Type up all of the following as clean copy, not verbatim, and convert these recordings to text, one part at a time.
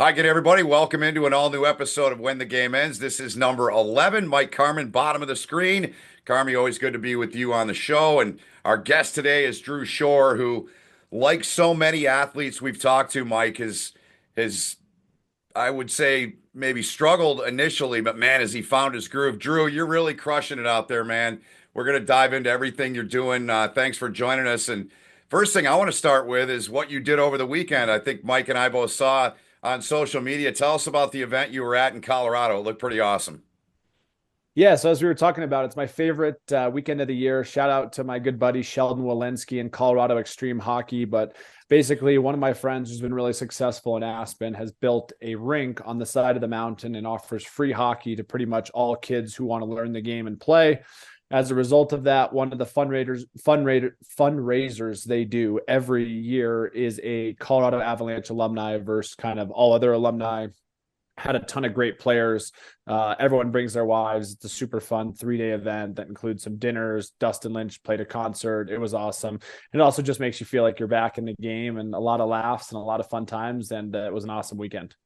Hi again, everybody. Welcome into an all-new episode of When the Game Ends. This is number 11. Mike Carmen, bottom of the screen. Carmi, always good to be with you on the show. And our guest today is Drew Shore, who, like so many athletes we've talked to, Mike, has I would say maybe struggled initially, but man, has he found his groove. Drew, you're really crushing it out there, man. We're going to dive into everything you're doing. Thanks for joining us. And first thing I want to start with is what you did over the weekend. I think Mike and I both saw on social media. Tell us about the event you were at in Colorado. It looked pretty awesome. Yeah, so as we were talking about, it's my favorite weekend of the year. Shout out to my good buddy Sheldon Walensky in Colorado Extreme Hockey. But basically, one of my friends who's been really successful in Aspen has built a rink on the side of the mountain and offers free hockey to pretty much all kids who want to learn the game and play. As a result of that, one of the fundraisers they do every year is a Colorado Avalanche alumni versus kind of all other alumni. Had a ton of great players. Everyone brings their wives. It's a super fun 3-day event that includes some dinners. Dustin Lynch played a concert. It was awesome. It also just makes you feel like you're back in the game, and a lot of laughs and a lot of fun times. And it was an awesome weekend.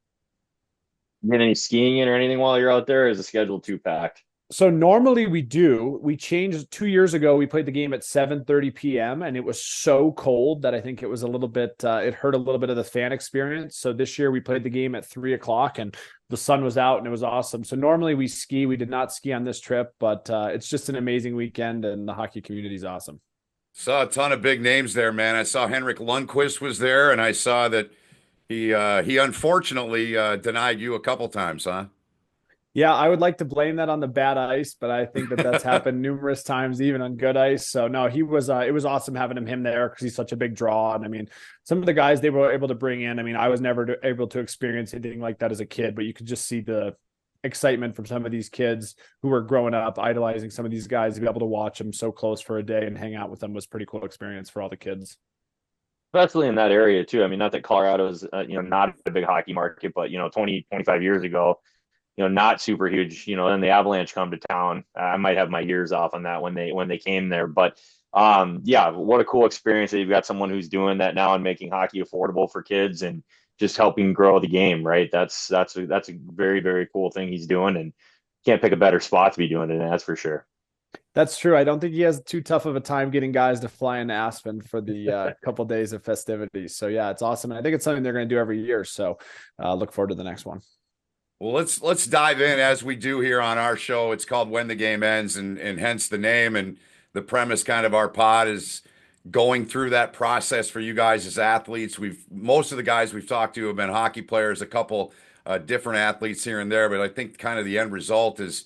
Get any skiing in or anything while you're out there? Or is the schedule too packed? So normally we do. We changed 2 years ago. We played the game at 7:30 p.m. and it was so cold that I think it was a little bit. It hurt a little bit of the fan experience. So this year we played the game at 3 o'clock and the sun was out and it was awesome. So normally we ski. We did not ski on this trip, but it's just an amazing weekend and the hockey community is awesome. Saw a ton of big names there, man. I saw Henrik Lundqvist was there, and I saw that he unfortunately denied you a couple times, huh? Yeah, I would like to blame that on the bad ice, but I think that that's happened numerous times, even on good ice. So no, he was. It was awesome having him there because he's such a big draw. And I mean, some of the guys they were able to bring in. I mean, I was never able to experience anything like that as a kid, but you could just see the excitement from some of these kids who were growing up idolizing some of these guys. To be able to watch them so close for a day and hang out with them was a pretty cool experience for all the kids. Especially in that area too. I mean, not that Colorado is not a big hockey market, but 20, 25 years ago, not super huge. Then the Avalanche come to town. I might have my years off on that when they came there, but yeah, what a cool experience that you've got someone who's doing that now and making hockey affordable for kids and just helping grow the game, right? That's a very, very cool thing he's doing, and can't pick a better spot to be doing it. That's for sure. That's true. I don't think he has too tough of a time getting guys to fly into Aspen for the couple of days of festivities. So yeah, it's awesome. And I think it's something they're going to do every year. So look forward to the next one. Well, let's dive in as we do here on our show. It's called When the Game Ends, and hence the name and the premise. Kind of our pod is going through that process for you guys as athletes. Most of the guys we've talked to have been hockey players, a couple different athletes here and there, but I think kind of the end result has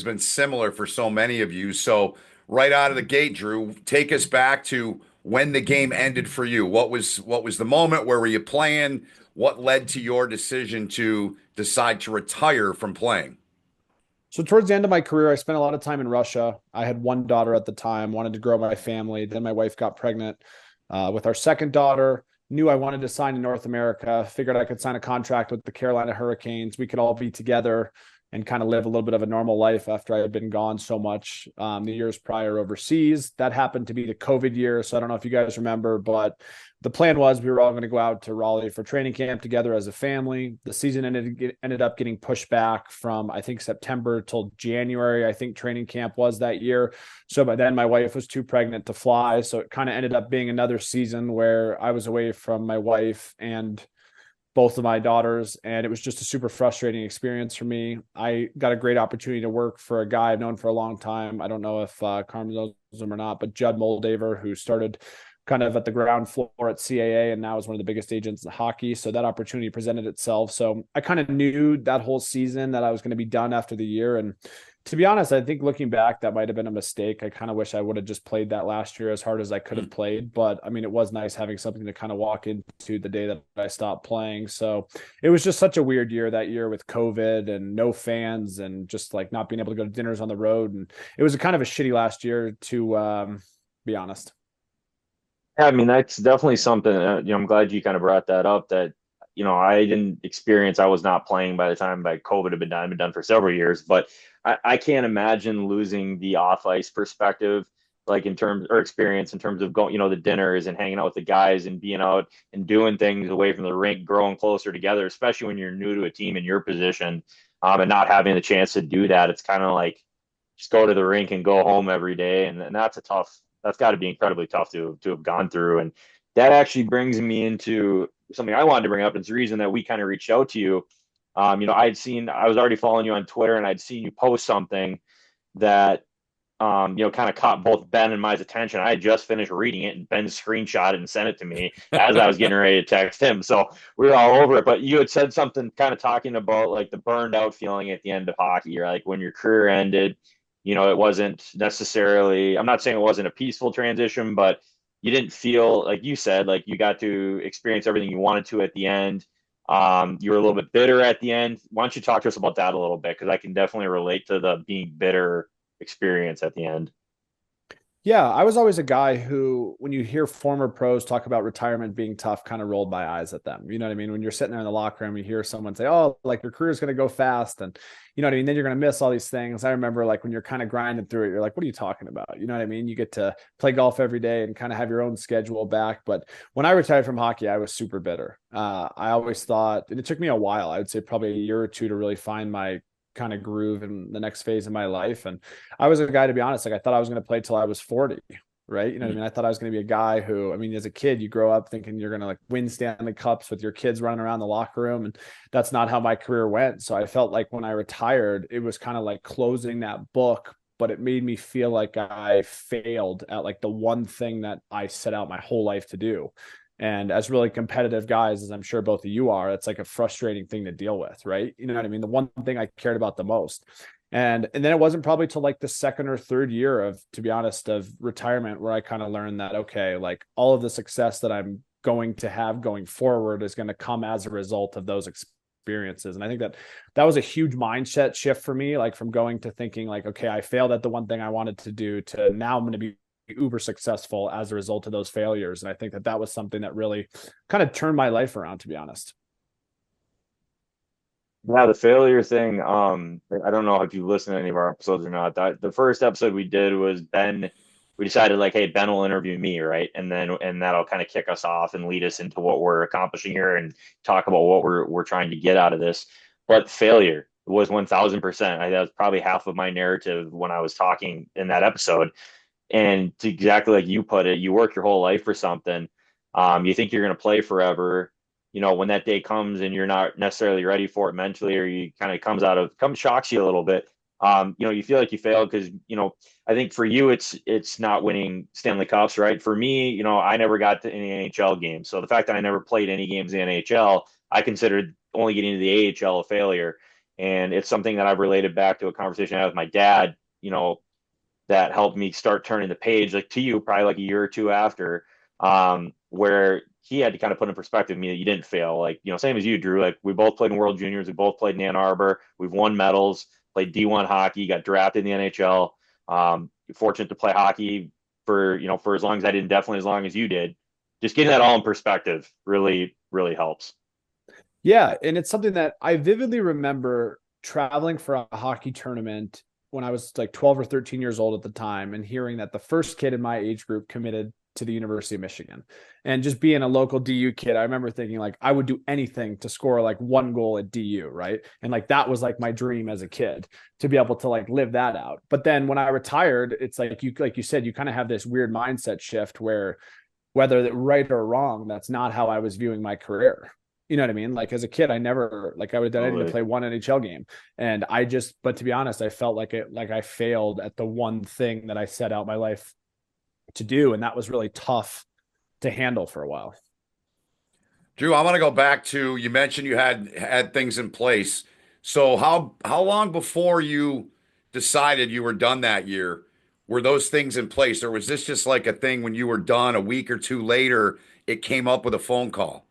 been similar for so many of you. So right out of the gate, Drew, take us back to when the game ended for you. What was the moment? Where were you playing? What led to your decision to decide to retire from playing? So towards the end of my career, I spent a lot of time in Russia. I had one daughter at the time, wanted to grow my family. Then my wife got pregnant with our second daughter. Knew I wanted to sign in North America. Figured I could sign a contract with the Carolina Hurricanes. We could all be together and kind of live a little bit of a normal life after I had been gone so much the years prior overseas. That happened to be the COVID year. So I don't know if you guys remember, but the plan was we were all going to go out to Raleigh for training camp together as a family. The season ended up getting pushed back from, I think, September till January. I think training camp was that year. So by then my wife was too pregnant to fly. So it kind of ended up being another season where I was away from my wife and both of my daughters, and it was just a super frustrating experience for me. I got a great opportunity to work for a guy I've known for a long time. I don't know if Carmen knows him or not, but Judd Moldaver, who started kind of at the ground floor at CAA and now is one of the biggest agents in hockey. So that opportunity presented itself. So I kind of knew that whole season that I was going to be done after the year. And to be honest, I think looking back, that might have been a mistake. I kind of wish I would have just played that last year as hard as I could have played. But I mean, it was nice having something to kind of walk into the day that I stopped playing. So it was just such a weird year that year with COVID and no fans and just like not being able to go to dinners on the road. And it was a kind of a shitty last year to be honest. Yeah, I mean, that's definitely something, I'm glad you kind of brought that up that, I didn't experience, I was not playing by the time by COVID had been done, for several years, but I can't imagine losing the off ice perspective like in terms or experience in terms of going, the dinners and hanging out with the guys and being out and doing things away from the rink, growing closer together, especially when you're new to a team in your position, and not having the chance to do that. It's kind of like just go to the rink and go home every day. And that's got to be incredibly tough to have gone through. And that actually brings me into something I wanted to bring up. It's the reason that we kind of reached out to you. I was already following you on Twitter and I'd seen you post something that kind of caught both Ben and my attention. I had just finished reading it, and Ben screenshot it and sent it to me as I was getting ready to text him. So we were all over it. But you had said something kind of talking about like the burned out feeling at the end of hockey, or like when your career ended. It wasn't necessarily. I'm not saying it wasn't a peaceful transition, but you didn't feel like you said like you got to experience everything you wanted to at the end. You were a little bit bitter at the end. Why don't you talk to us about that a little bit? Because I can definitely relate to the being bitter experience at the end. Yeah, I was always a guy who, when you hear former pros talk about retirement being tough, kind of rolled my eyes at them. You know what I mean? When you're sitting there in the locker room, you hear someone say, "Oh, like your career is going to go fast," and you know what I mean. Then you're going to miss all these things. I remember, like when you're kind of grinding through it, you're like, "What are you talking about?" You know what I mean? You get to play golf every day and kind of have your own schedule back. But when I retired from hockey, I was super bitter. I always thought, and it took me a while. I would say probably a year or two to really find my kind of groove in the next phase of my life. And I was a guy, to be honest, like I thought I was going to play till I was 40. Right. You know what I mean? I thought I was going to be a guy who, I mean, as a kid, you grow up thinking you're going to like win Stanley Cups with your kids running around the locker room. And that's not how my career went. So I felt like when I retired, it was kind of like closing that book, but it made me feel like I failed at like the one thing that I set out my whole life to do. And as really competitive guys, as I'm sure both of you are, it's like a frustrating thing to deal with, right? You know what I mean? The one thing I cared about the most. And then it wasn't probably till like the second or third year of, to be honest, of retirement where I kind of learned that, okay, like all of the success that I'm going to have going forward is going to come as a result of those experiences. And I think that was a huge mindset shift for me, like from going to thinking like, okay, I failed at the one thing I wanted to do to now I'm going to be uber successful as a result of those failures. And I think that was something that really kind of turned my life around, to be honest. Yeah, the failure thing. I don't know if you listened to any of our episodes or not. The first episode we did was Ben. We decided like, hey, Ben will interview me, right? And that'll kind of kick us off and lead us into what we're accomplishing here and talk about what we're trying to get out of this. But failure was 1,000%. That was probably half of my narrative when I was talking in that episode. And to exactly like you put it, you work your whole life for something. You think you're going to play forever. When that day comes and you're not necessarily ready for it mentally, or you kind of comes shocks you a little bit. You feel like you failed because, I think for you, it's not winning Stanley Cups, right? For me, I never got to any NHL games. So the fact that I never played any games in the NHL, I considered only getting to the AHL a failure. And it's something that I've related back to a conversation I had with my dad, that helped me start turning the page, like to you, probably like a year or two after, where he had to kind of put in perspective me that you didn't fail. Like, same as you, Drew. Like, we both played in World Juniors. We both played in Ann Arbor. We've won medals, played D1 hockey, got drafted in the NHL. Fortunate to play hockey for as long as I did, definitely as long as you did. Just getting that all in perspective really, really helps. Yeah. And it's something that I vividly remember traveling for a hockey tournament when I was like 12 or 13 years old at the time and hearing that the first kid in my age group committed to the University of Michigan. And just being a local DU kid, I remember thinking like I would do anything to score like one goal at DU, right? And like that was like my dream as a kid to be able to like live that out. But then when I retired, it's like you said, you kind of have this weird mindset shift where whether that right or wrong, that's not how I was viewing my career. You know what I mean? Like as a kid, I never like I would have done anything to play one NHL game. And but to be honest, I felt like I failed at the one thing that I set out my life to do. And that was really tough to handle for a while. Drew, I want to go back to you mentioned you had things in place. So how long before you decided you were done that year were those things in place, or was this just like a thing when you were done a week or two later, it came up with a phone call?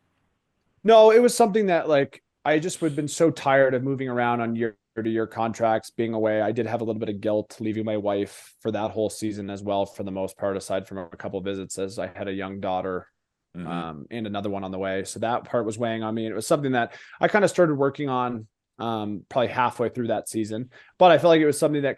No, it was something that like I just would have been so tired of moving around on year to year contracts, being away. I did have a little bit of guilt leaving my wife for that whole season as well, for the most part, aside from a couple of visits as I had a young daughter Mm-hmm. and another one on the way. So that part was weighing on me. And it was something that I kind of started working on probably halfway through that season. But I felt like it was something that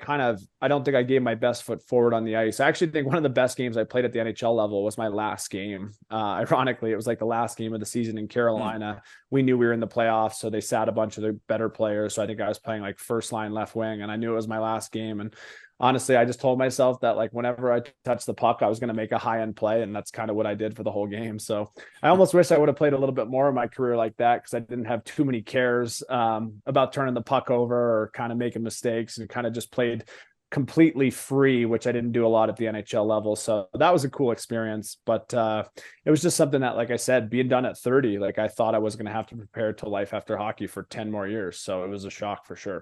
I don't think I gave my best foot forward on the ice. I actually think one of the best games I played at the NHL level was my last game. Ironically, it was like the last game of the season in Carolina. We knew we were in the playoffs, so they sat a bunch of the better players. So I think I was playing like first line left wing, and I knew it was my last game. And honestly, I just told myself that like whenever I touched the puck, I was going to make a high end play. And that's kind of what I did for the whole game. So I almost wish I would have played a little bit more of my career like that, because I didn't have too many cares about turning the puck over or kind of making mistakes, and kind of just played completely free, which I didn't do a lot at the NHL level. So that was a cool experience. But it was just something that, like I said, being done at 30, like I thought I was going to have to prepare to life after hockey for 10 more years. So it was a shock for sure.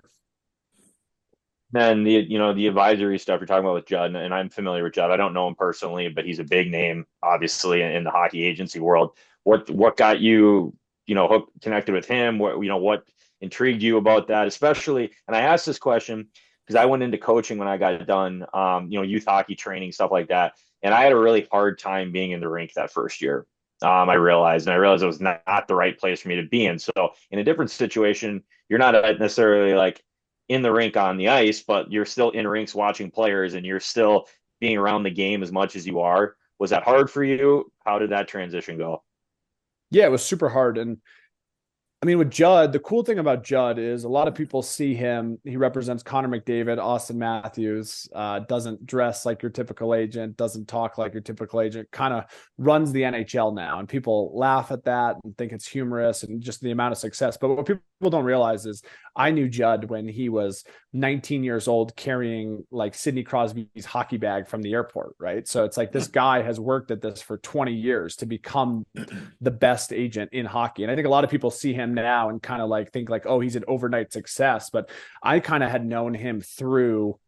And the advisory stuff you're talking about with Judd, and I'm familiar with Judd. I don't know him personally, but he's a big name, obviously, in the hockey agency world. What got you, hooked, connected with him? What intrigued you about that, especially? And I asked this question because I went into coaching when I got done, youth hockey training, stuff like that, and I had a really hard time being in the rink that first year. I realized it was not the right place for me to be in. So in a different situation, you're not necessarily like in the rink on the ice, but you're still in rinks watching players, and you're still being around the game as much as you are. Was that hard for you? How did that transition go? Yeah, it was super hard. And I mean, with Judd, the cool thing about Judd is a lot of people see him. He represents Connor McDavid, Austin Matthews, doesn't dress like your typical agent, doesn't talk like your typical agent, kind of runs the NHL now. And people laugh at that and think it's humorous and just the amount of success. But what people don't realize is I knew Judd when he was 19 years old, carrying like Sidney Crosby's hockey bag from the airport, right? So it's like this guy has worked at this for 20 years to become the best agent in hockey. And I think a lot of people see him now and kind of like think like, oh, he's an overnight success. But I kind of had known him through,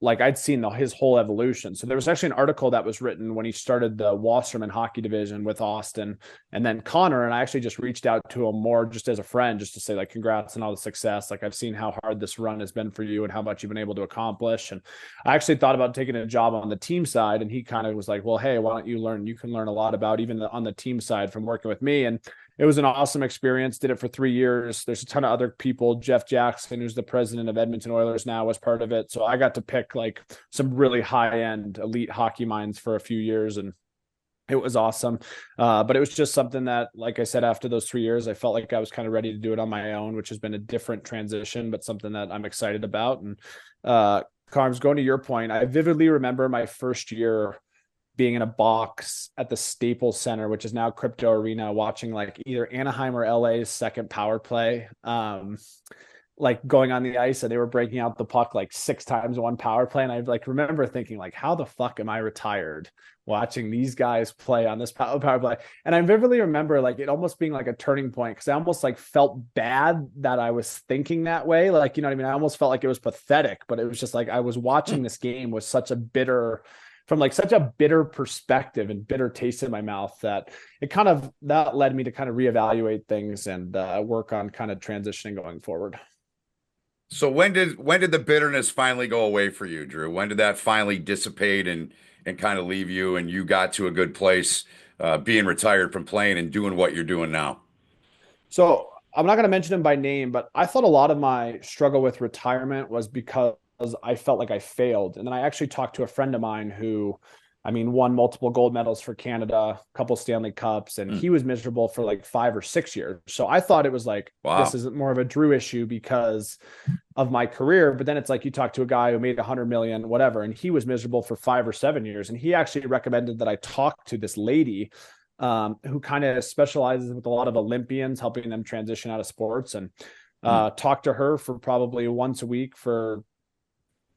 like I'd seen his whole evolution. So there was actually an article that was written when he started the Wasserman hockey division with Austin and then Connor. And I actually just reached out to him more just as a friend, just to say like, congrats on all the success. Like I've seen how hard this run has been for you and how much you've been able to accomplish. And I actually thought about taking a job on the team side. And he kind of was like, well, hey, why don't you learn? You can learn a lot about even on the team side from working with me. And it was an awesome experience. Did it for 3 years. There's a ton of other people. Jeff Jackson, who's the president of Edmonton Oilers now, was part of it. So I got to pick like some really high-end elite hockey minds for a few years, and it was awesome. But it was just something that, like I said, after those 3 years, I felt like I was kind of ready to do it on my own, which has been a different transition, but something that I'm excited about. And Carms, going to your point, I vividly remember my first year being in a box at the Staples Center, which is now Crypto Arena, watching like either Anaheim or LA's second power play, like going on the ice, and they were breaking out the puck like 6 times one power play. And I like remember thinking like, how the fuck am I retired watching these guys play on this power play? And I vividly remember like it almost being like a turning point, because I almost like felt bad that I was thinking that way. Like, you know what I mean? I almost felt like it was pathetic, but it was just like I was watching this game with such a bitter perspective and bitter taste in my mouth that that led me to kind of reevaluate things and work on kind of transitioning going forward. So when did the bitterness finally go away for you, Drew? When did that finally dissipate and kind of leave you, and you got to a good place, being retired from playing and doing what you're doing now? So I'm not going to mention him by name, but I thought a lot of my struggle with retirement was because I felt like I failed. And then I actually talked to a friend of mine who, I mean, won multiple gold medals for Canada, a couple Stanley Cups, and he was miserable for like 5 or 6 years. So I thought it was like, Wow. This is more of a Drew issue because of my career. But then it's like you talk to a guy who made 100 million, whatever, and he was miserable for 5 or 7 years. And he actually recommended that I talk to this lady who kind of specializes with a lot of Olympians, helping them transition out of sports, and talk to her for probably once a week for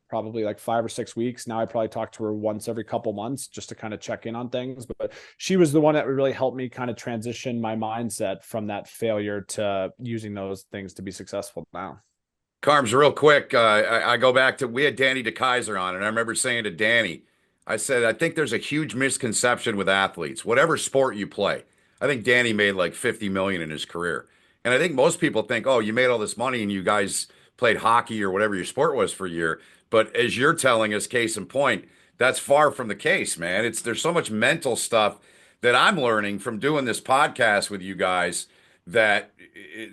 probably like 5 or 6 weeks. Now I probably talk to her once every couple months just to kind of check in on things. But she was the one that really helped me kind of transition my mindset from that failure to using those things to be successful now. Carms, real quick, I go back to we had Danny DeKaiser on, and I remember saying to Danny, I said, I think there's a huge misconception with athletes, whatever sport you play. I think Danny made like 50 million in his career. And I think most people think, oh, you made all this money and you guys played hockey or whatever your sport was for a year. But as you're telling us, case in point, that's far from the case, man. There's so much mental stuff that I'm learning from doing this podcast with you guys that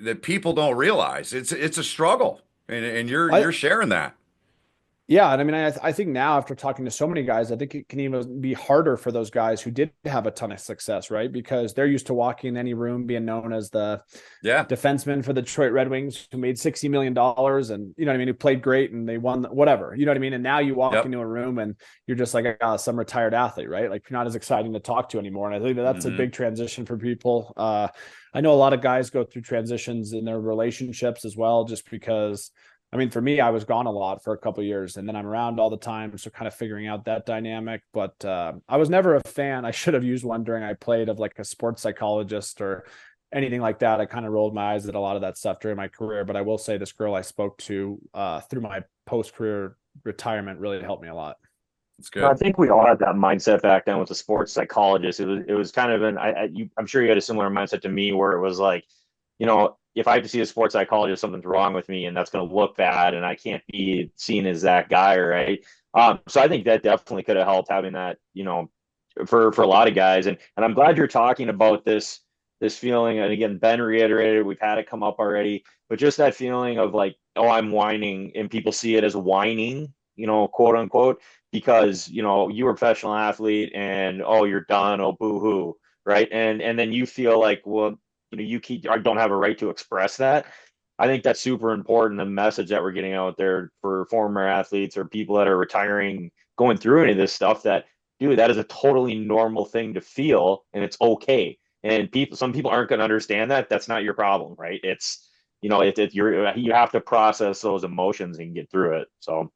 that people don't realize. It's a struggle, and I, you're sharing that. Yeah, and I mean, I think now after talking to so many guys, I think it can even be harder for those guys who did have a ton of success, right? Because they're used to walking in any room being known as the Yeah. defenseman for the Detroit Red Wings who made $60 million, and you know what I mean, who played great and they won whatever, you know what I mean. And now you walk Yep. into a room and you're just like some retired athlete, right? Like you're not as exciting to talk to anymore. And I think that's a Hmm. big transition for people. I know a lot of guys go through transitions in their relationships as well, just because I mean, for me, I was gone a lot for a couple of years, and then I'm around all the time, so kind of figuring out that dynamic. But I was never a fan. I should have used one during I played of like a sports psychologist or anything like that. I kind of rolled my eyes at a lot of that stuff during my career. But I will say, this girl I spoke to through my post career retirement really helped me a lot. It's I good. think we all had that mindset back then with the sports psychologist. It was kind of I'm sure you had a similar mindset to me where it was like, if I have to see a sports psychologist, something's wrong with me and that's going to look bad and I can't be seen as that guy, right? So I think that definitely could have helped having that, for a lot of guys. And I'm glad you're talking about this feeling. And again, Ben reiterated, we've had it come up already, but just that feeling of like, oh, I'm whining, and people see it as whining, quote unquote, because you were a professional athlete and oh, you're done, oh, boo hoo, right? And then you feel like, well, you don't have a right to express that. I think that's super important. The message that we're getting out there for former athletes or people that are retiring, going through any of this stuff, that dude, that is a totally normal thing to feel, and it's okay. And some people aren't going to understand that. That's not your problem, right? It's you have to process those emotions and get through it. So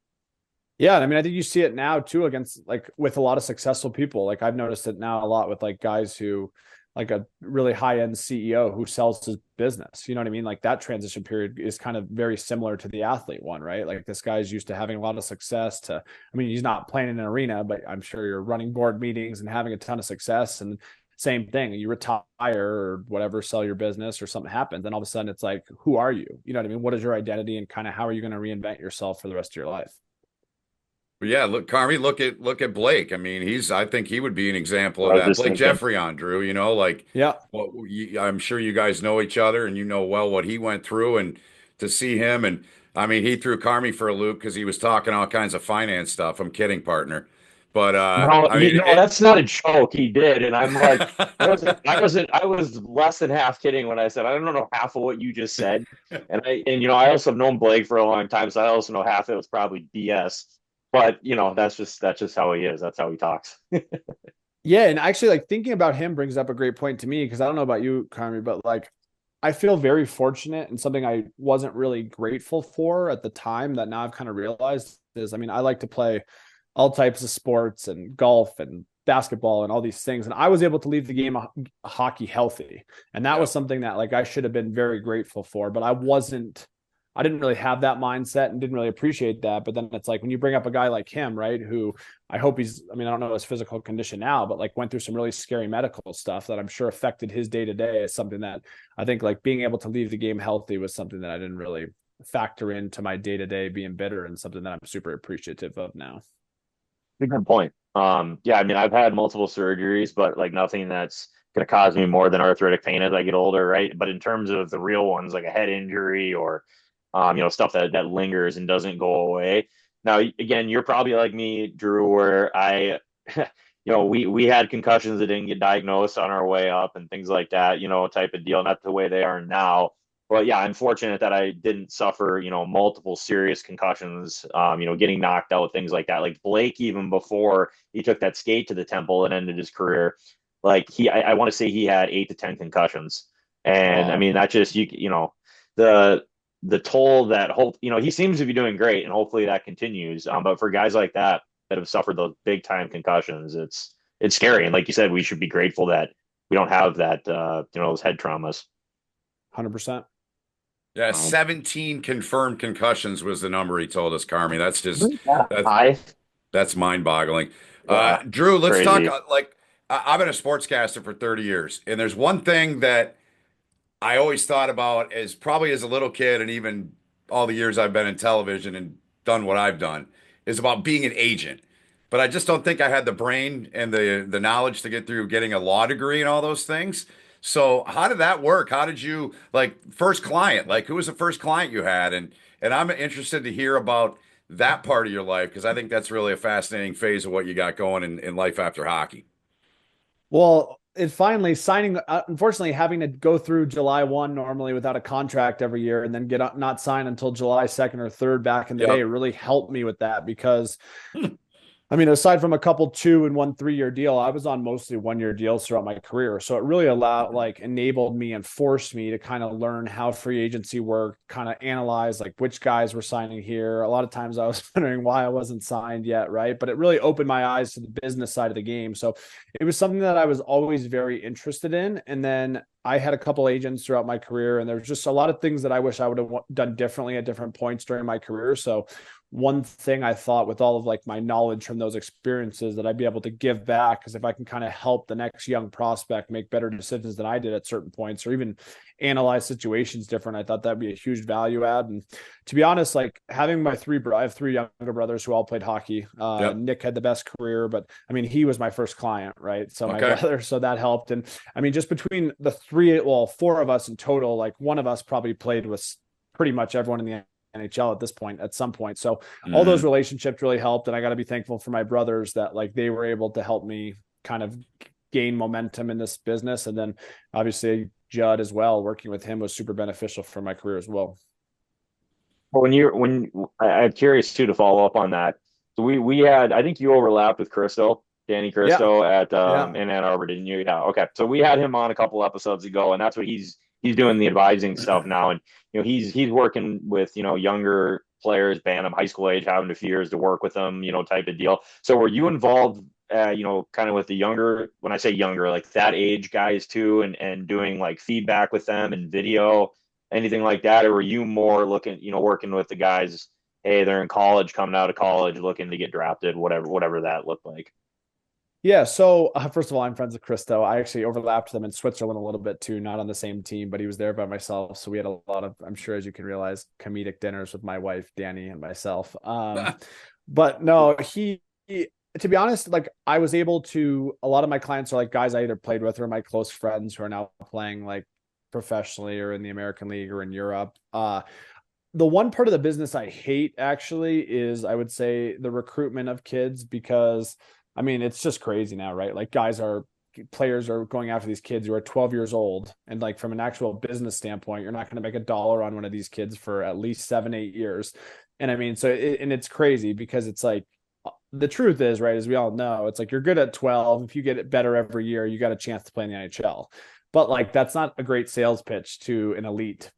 Yeah, I mean, I think you see it now too against like with a lot of successful people. Like I've noticed it now a lot with like guys who like a really high-end CEO who sells his business. You know what I mean? Like that transition period is kind of very similar to the athlete one, right? Like this guy's used to having a lot of success to, I mean, he's not playing in an arena, but I'm sure you're running board meetings and having a ton of success. And same thing, you retire or whatever, sell your business or something happens. Then all of a sudden it's like, who are you? You know what I mean? What is your identity and kind of how are you going to reinvent yourself for the rest of your life? But yeah, look, Carmi, look at Blake. I mean, I think he would be an example what of I was that. just Blake thinking. Jeffrey on Drew, like Yeah. I'm sure you guys know each other and you know well what he went through, and to see him, and I mean, he threw Carmi for a loop because he was talking all kinds of finance stuff. I'm kidding, partner. But No, I mean that's not a joke. He did, and I'm like, it I was less than half kidding when I said I don't know half of what you just said, and I also have known Blake for a long time, so I also know half of it was probably BS. But that's just how he is. That's how he talks. Yeah, and actually, like thinking about him brings up a great point to me because I don't know about you, Carmi, but like I feel very fortunate and something I wasn't really grateful for at the time that now I've kind of realized is, I mean, I like to play all types of sports and golf and basketball and all these things, and I was able to leave the game of hockey healthy, and that yeah. was something that like I should have been very grateful for, but I wasn't. I didn't really have that mindset and didn't really appreciate that. But then it's like when you bring up a guy like him, right? Who I hope I mean, I don't know his physical condition now, but like went through some really scary medical stuff that I'm sure affected his day to day is something that I think like being able to leave the game healthy was something that I didn't really factor into my day to day being bitter, and something that I'm super appreciative of now. Good point. Yeah, I mean, I've had multiple surgeries, but like nothing that's going to cause me more than arthritic pain as I get older, right? But in terms of the real ones, like a head injury or stuff that lingers and doesn't go away. Now, again, you're probably like me, Drew, where we had concussions that didn't get diagnosed on our way up and things like that, type of deal. Not the way they are now. But yeah, I'm fortunate that I didn't suffer, multiple serious concussions, getting knocked out, things like that. Like Blake, even before he took that skate to the temple and ended his career, like I want to say he had 8 to 10 concussions. And I Wow. mean, that just, the, the toll that he seems to be doing great and hopefully that continues. But for guys like that have suffered those big time concussions, it's scary. And like you said, we should be grateful that we don't have that, those head traumas. 100%. Yeah, Um, 17 confirmed concussions was the number he told us, Carmi. yeah, That's I that's mind-boggling. yeah, Drew, let's talk crazy. like I've been a sportscaster for 30 years, and there's one thing that I always thought about as probably as a little kid, and even all the years I've been in television and done what I've done, is about being an agent. But I just don't think I had the brain and the knowledge to get through getting a law degree and all those things. So how did that work? How did you like first client? Like who was the first client you had? And I'm interested to hear about that part of your life because I think that's really a fascinating phase of what you got going in life after hockey. Well, it finally signing, unfortunately, having to go through July 1 normally without a contract every year and then get not signed until July 2nd or 3rd back in the day Yep. really helped me with that because I mean, aside from a couple 2 and 1 3 year deal, I was on mostly 1 year deals throughout my career. So it really enabled me and forced me to kind of learn how free agency worked, kind of analyze like which guys were signing here. A lot of times I was wondering why I wasn't signed yet, right? But it really opened my eyes to the business side of the game. So it was something that I was always very interested in. And then I had a couple agents throughout my career, and there's just a lot of things that I wish I would have done differently at different points during my career. So one thing I thought with all of like my knowledge from those experiences that I'd be able to give back is if I can kind of help the next young prospect make better decisions than I did at certain points or even analyze situations different. I thought that'd be a huge value add. And to be honest, like having I have three younger brothers who all played hockey. Yep. Nick had the best career, but I mean, he was my first client, right? So my Okay. brother, so that helped. And I mean, just between four of us in total, like one of us probably played with pretty much everyone in the NHL at this point, at some point. So all those Mhm. relationships really helped. And I got to be thankful for my brothers that like they were able to help me kind of gain momentum in this business. And then obviously Judd as well, working with him was super beneficial for my career as well. Well, I'm curious too to follow up on that. So we had, I think you overlapped with Danny Yeah. Cristo at Yeah. in Ann Arbor, didn't you? Yeah. Okay. So we had him on a couple episodes ago, and that's what he's doing the advising stuff now, and he's working with younger players, Bantam high school age, having a few years to work with them, type of deal. So were you involved? Kind of with the younger, when I say younger, like that age guys too, and doing like feedback with them and video, anything like that, or were you more looking, working with the guys? Hey, they're in college, coming out of college, looking to get drafted, whatever that looked like. Yeah. So first of all, I'm friends with Christo. I actually overlapped them in Switzerland a little bit too, not on the same team, but he was there by myself. So we had a lot of, I'm sure, as you can realize, comedic dinners with my wife, Danny, and myself. But no, to be honest, like I was able to, a lot of my clients are like guys I either played with or my close friends who are now playing like professionally or in the American League or in Europe. The one part of the business I hate actually is I would say the recruitment of kids because I mean it's just crazy now, right? Like players are going after these kids who are 12 years old and like from an actual business standpoint, you're not going to make a dollar on one of these kids for at least 7, 8 years. And I mean, and it's crazy because it's like the truth is, right, as we all know, it's like you're good at 12. If you get it better every year, you got a chance to play in the NHL. But like that's not a great sales pitch to an elite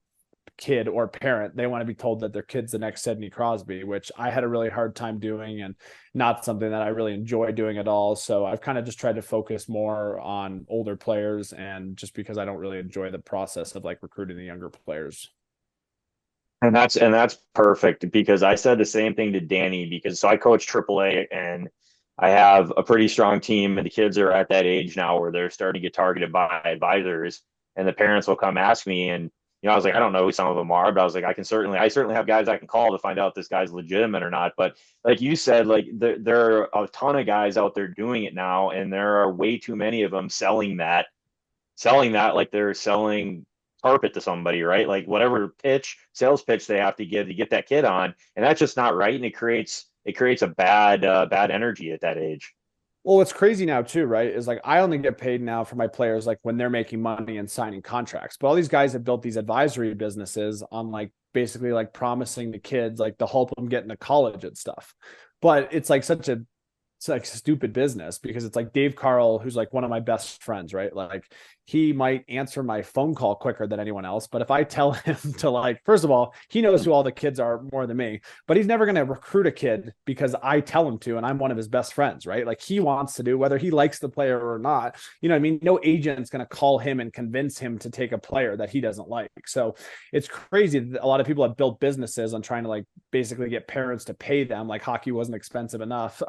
kid or parent. They want to be told that their kid's the next Sidney Crosby, which I had a really hard time doing and not something that I really enjoy doing at all. So I've kind of just tried to focus more on older players and just because I don't really enjoy the process of like recruiting the younger players. And that's perfect because I said the same thing to Danny because so I coach AAA and I have a pretty strong team and the kids are at that age now where they're starting to get targeted by advisors and the parents will come ask me and I was like I don't know who some of them are but I was like I certainly have guys I can call to find out if this guy's legitimate or not, but like you said, like there are a ton of guys out there doing it now and there are way too many of them selling that like they're selling carpet to somebody, right? Like whatever sales pitch they have to give to get that kid on, and that's just not right, and it creates a bad energy at that age. Well, what's crazy now too, right? Is like I only get paid now for my players like when they're making money and signing contracts. But all these guys have built these advisory businesses on like basically like promising the kids like to help them get into college and stuff. But it's like stupid business because it's like Dave Carl, who's like one of my best friends, right? Like he might answer my phone call quicker than anyone else. But if I tell him to like, first of all, he knows who all the kids are more than me, but he's never going to recruit a kid because I tell him to, and I'm one of his best friends, right? Like he wants to do whether he likes the player or not. You know what I mean? No agent's going to call him and convince him to take a player that he doesn't like. So it's crazy that a lot of people have built businesses on trying to like basically get parents to pay them. Like hockey wasn't expensive enough.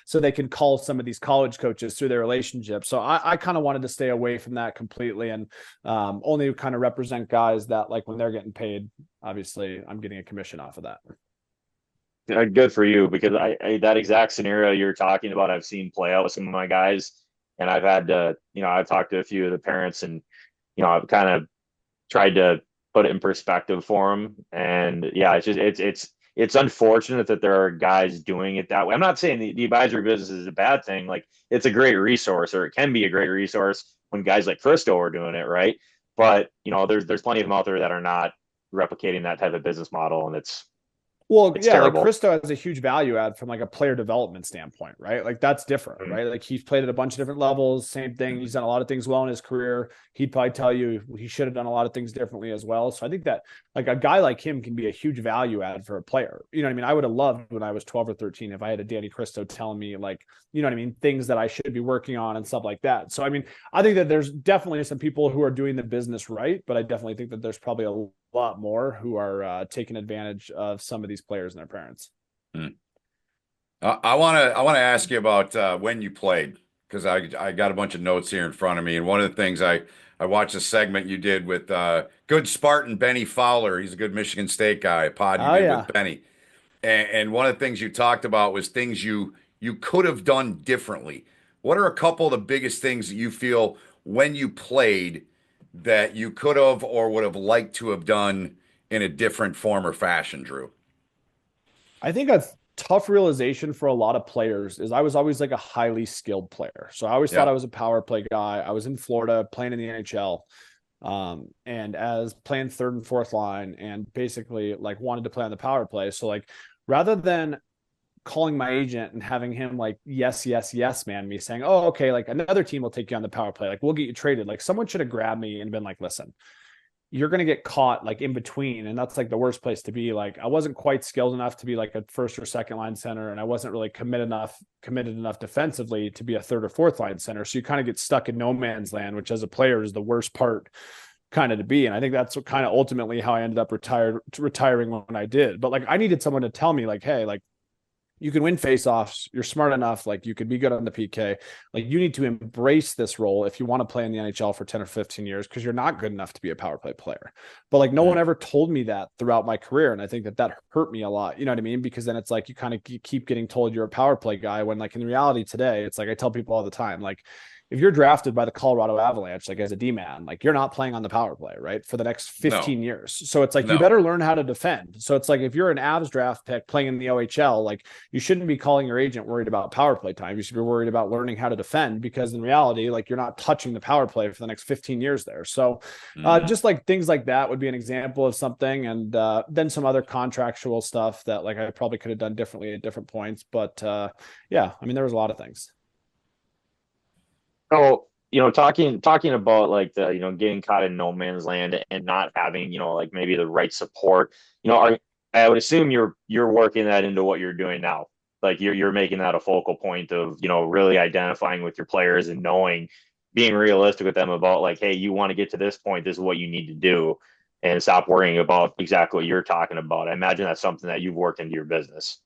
So they can call some of these college coaches through their relationships. So I kind of wanted to stay away from that completely and only kind of represent guys that like when they're getting paid, obviously I'm getting a commission off of that. Good for you because I that exact scenario you're talking about I've seen play out with some of my guys, and I've had to I've talked to a few of the parents and I've kind of tried to put it in perspective for him. And yeah, it's unfortunate that there are guys doing it that way. I'm not saying the advisory business is a bad thing. Like it's a great resource, or it can be a great resource when guys like Christo are doing it, right? But there's plenty of them out there that are not replicating that type of business model, and Well, it's yeah, like terrible. Christo has a huge value add from like a player development standpoint, right? Like that's different, Mm-hmm. right? Like he's played at a bunch of different levels, same thing. He's done a lot of things well in his career. He'd probably tell you he should have done a lot of things differently as well. So I think that like a guy like him can be a huge value add for a player. You know what I mean? I would have loved when I was 12 or 13 if I had a Danny Christo telling me like, you know what I mean, things that I should be working on and stuff like that. So I mean, I think that there's definitely some people who are doing the business right, but I definitely think that there's probably a lot more who are taking advantage of some of these players and their parents. Hmm. I want to ask you about when you played because I got a bunch of notes here in front of me, and one of the things I watched a segment you did with good Spartan Benny Fowler. He's a good Michigan State guy. A pod you Oh did with yeah. Benny, and one of the things you talked about was things you could have done differently. What are a couple of the biggest things that you feel when you played that you could have or would have liked to have done in a different form or fashion, Drew? I think a tough realization for a lot of players is I was always like a highly skilled player. So I always thought I Yep. was a power play guy. I was in Florida playing in the NHL. And as playing third and fourth line and basically like wanted to play on the power play. So like rather than calling my agent and having him like yes yes yes man me saying oh okay like another team will take you on the power play like we'll get you traded like someone should have grabbed me and been like listen you're going to get caught like in between. And that's like the worst place to be. Like I wasn't quite skilled enough to be like a first or second line center. And I wasn't really committed enough defensively to be a third or fourth line center. So you kind of get stuck in no man's land, which as a player is the worst part kind of to be. And I think that's what kind of ultimately how I ended up retiring when I did. But like I needed someone to tell me like, hey, like you can win faceoffs. You're smart enough. Like you could be good on the PK. Like you need to embrace this role if you want to play in the NHL for 10 or 15 years because you're not good enough to be a power play player. But like no one ever told me that throughout my career. And I think that that hurt me a lot. You know what I mean? Because then it's like you kind of keep getting told you're a power play guy when like in reality today, it's like I tell people all the time, like if you're drafted by the Colorado Avalanche, like as a D man, like you're not playing on the power play, right? For the next No, 15 years. So it's like you no. better learn how to defend. So it's like if you're an Avs draft pick playing in the OHL, like you shouldn't be calling your agent worried about power play time. You should be worried about learning how to defend because in reality, like you're not touching the power play for the next 15 years there. So Mhm. just like things like that would be an example of something. And then some other contractual stuff that like I probably could have done differently at different points. But yeah, I mean, there was a lot of things. So, talking about like the, getting caught in no man's land and not having, like maybe the right support, I would assume you're working that into what you're doing now. Like you're making that a focal point of, really identifying with your players and knowing, being realistic with them about like, hey, you want to get to this point, this is what you need to do, and stop worrying about exactly what you're talking about. I imagine that's something that you've worked into your business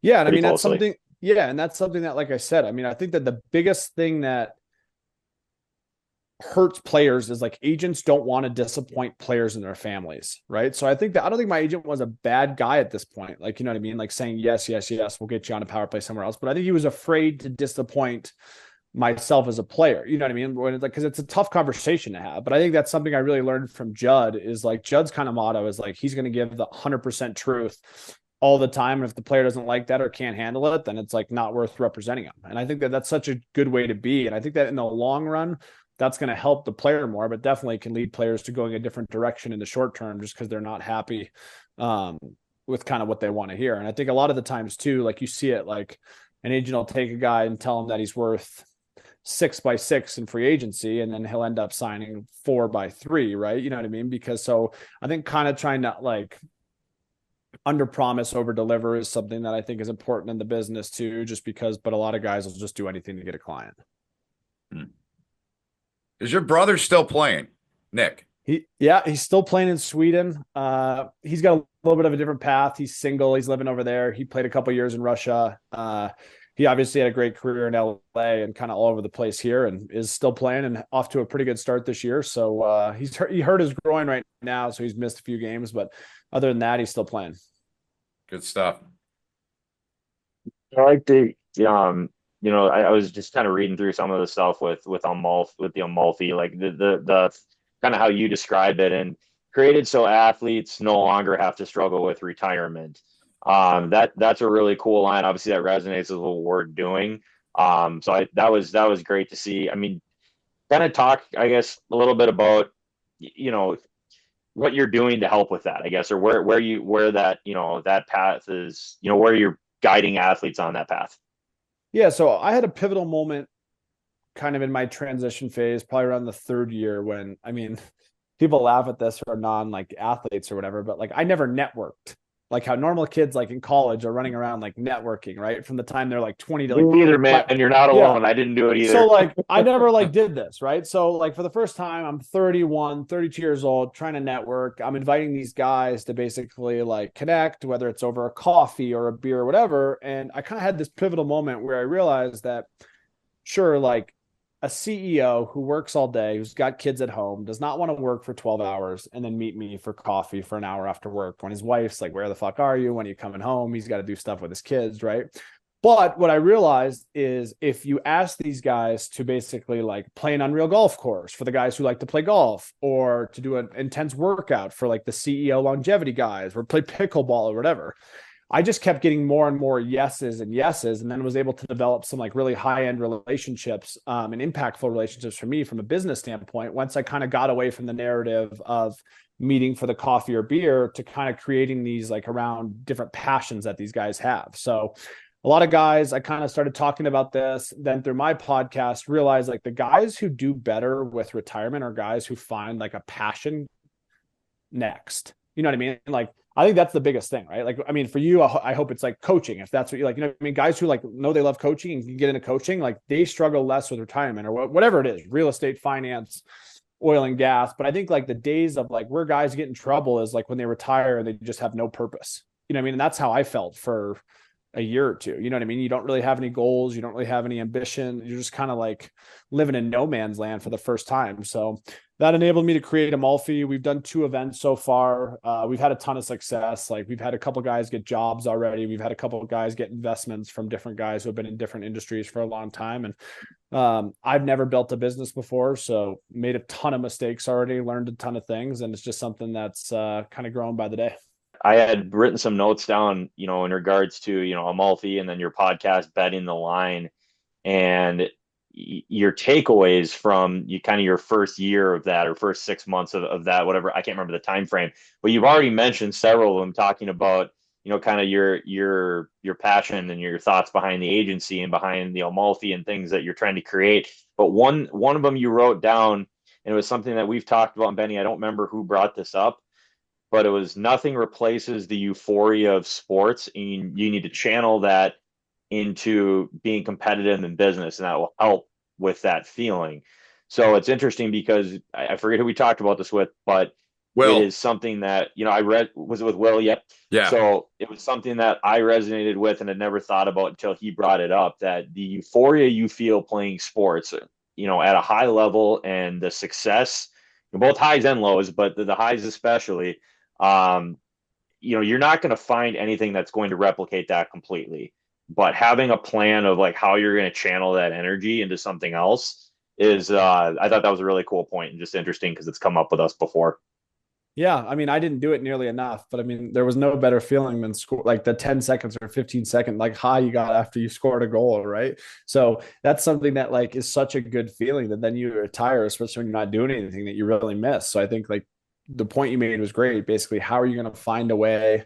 Yeah. And I pretty mean, that's closely. something, yeah. And that's something that, like I said, I mean, I think that the biggest thing that hurts players is like agents don't want to disappoint players and their families, right? So I think that I don't think my agent was a bad guy at this point. Like, you know what I mean? Like saying yes, yes, yes, we'll get you on a power play somewhere else. But I think he was afraid to disappoint myself as a player. You know what I mean? When it's like because it's a tough conversation to have. But I think that's something I really learned from Judd is like Judd's kind of motto is like he's going to give the 100% truth all the time. And if the player doesn't like that or can't handle it, then it's like not worth representing him. And I think that that's such a good way to be. And I think that in the long run, that's going to help the player more, but definitely can lead players to going a different direction in the short term just because they're not happy um, with kind of what they want to hear. And I think a lot of the times too, like you see it, like an agent will take a guy and tell him that he's worth 6 by 6 in free agency, and then he'll end up signing 4 by 3, right? You know what I mean? Because so I think kind of trying to like under promise over deliver is something that I think is important in the business too, just because, but a lot of guys will just do anything to get a client. Is your brother still playing, Nick? He's still playing in Sweden. He's got a little bit of a different path. He's single. He's living over there. He played a couple years in Russia. He obviously had a great career in LA and kind of all over the place here, and is still playing and off to a pretty good start this year. So he hurt his groin right now, so he's missed a few games. But other than that, he's still playing. Good stuff. I like the I was just kind of reading through some of the stuff with the Amalfi, like the kind of how you described it, and created so athletes no longer have to struggle with retirement. That's a really cool line. Obviously, that resonates with what we're doing. That was great to see. I mean, kind of talk, I guess, a little bit about what you're doing to help with that, I guess, or where that that path is, where you're guiding athletes on that path. Yeah, so I had a pivotal moment kind of in my transition phase, probably around the third year when, I mean, people laugh at this or non like athletes or whatever, but like I never networked like how normal kids like in college are running around like networking, right? From the time they're like 20 to like Me either, man. And you're not yeah. alone. I didn't do it either. So like I never like did this, right? So like for the first time, I'm 31, 32 years old, trying to network. I'm inviting these guys to basically like connect, whether it's over a coffee or a beer or whatever. And I kind of had this pivotal moment where I realized that sure, like a CEO who works all day, who's got kids at home, does not want to work for 12 hours and then meet me for coffee for an hour after work when his wife's like, where the fuck are you? When are you coming home? He's got to do stuff with his kids, right? But what I realized is if you ask these guys to basically like play an Unreal golf course for the guys who like to play golf, or to do an intense workout for like the CEO longevity guys, or play pickleball or whatever, I just kept getting more and more yeses and yeses, and then was able to develop some like really high end relationships and impactful relationships for me from a business standpoint. Once I kind of got away from the narrative of meeting for the coffee or beer to kind of creating these like around different passions that these guys have. So a lot of guys, I kind of started talking about this. Then through my podcast, realized like the guys who do better with retirement are guys who find like a passion next. You know what I mean? Like, I think that's the biggest thing, right? Like, I mean, for you, I hope it's like coaching. If that's what you like, you know what I mean? Guys who like know they love coaching and can get into coaching, like they struggle less with retirement or whatever it is, real estate, finance, oil and gas. But I think like the days of like where guys get in trouble is like when they retire and they just have no purpose. You know what I mean? And that's how I felt for a year or two. You know what I mean? You don't really have any goals. You don't really have any ambition. You're just kind of like living in no man's land for the first time. So that enabled me to create Amalfi. We've done 2 events so far. We've had a ton of success. Like we've had a couple guys get jobs already. We've had a couple of guys get investments from different guys who have been in different industries for a long time. And I've never built a business before, so made a ton of mistakes already, learned a ton of things. And it's just something that's kind of growing by the day. I had written some notes down, in regards to, Amalfi and then your podcast, Betting the Line, and your takeaways from you kind of your first year of that, or first 6 months of that, whatever. I can't remember the time frame, but you've already mentioned several of them, talking about, kind of your passion and your thoughts behind the agency and behind the Amalfi and things that you're trying to create. But one of them you wrote down, and it was something that we've talked about, and Benny, I don't remember who brought this up, but it was nothing replaces the euphoria of sports, and you need to channel that into being competitive in business, and that will help with that feeling. So it's interesting because I forget who we talked about this with, but Will. It is something that, I read, was it with Will? Yep. Yeah. So it was something that I resonated with and had never thought about until he brought it up, that the euphoria you feel playing sports, at a high level, and the success, both highs and lows, but the highs especially, you're not going to find anything that's going to replicate that completely. But having a plan of like how you're going to channel that energy into something else is, I thought that was a really cool point, and just interesting because it's come up with us before. Yeah, I mean, I didn't do it nearly enough, but I mean, there was no better feeling than like the 10 seconds or 15-second like high you got after you scored a goal, right? So that's something that like is such a good feeling that then you retire, especially when you're not doing anything that you really miss. So I think like the point you made was great. Basically, how are you going to find a way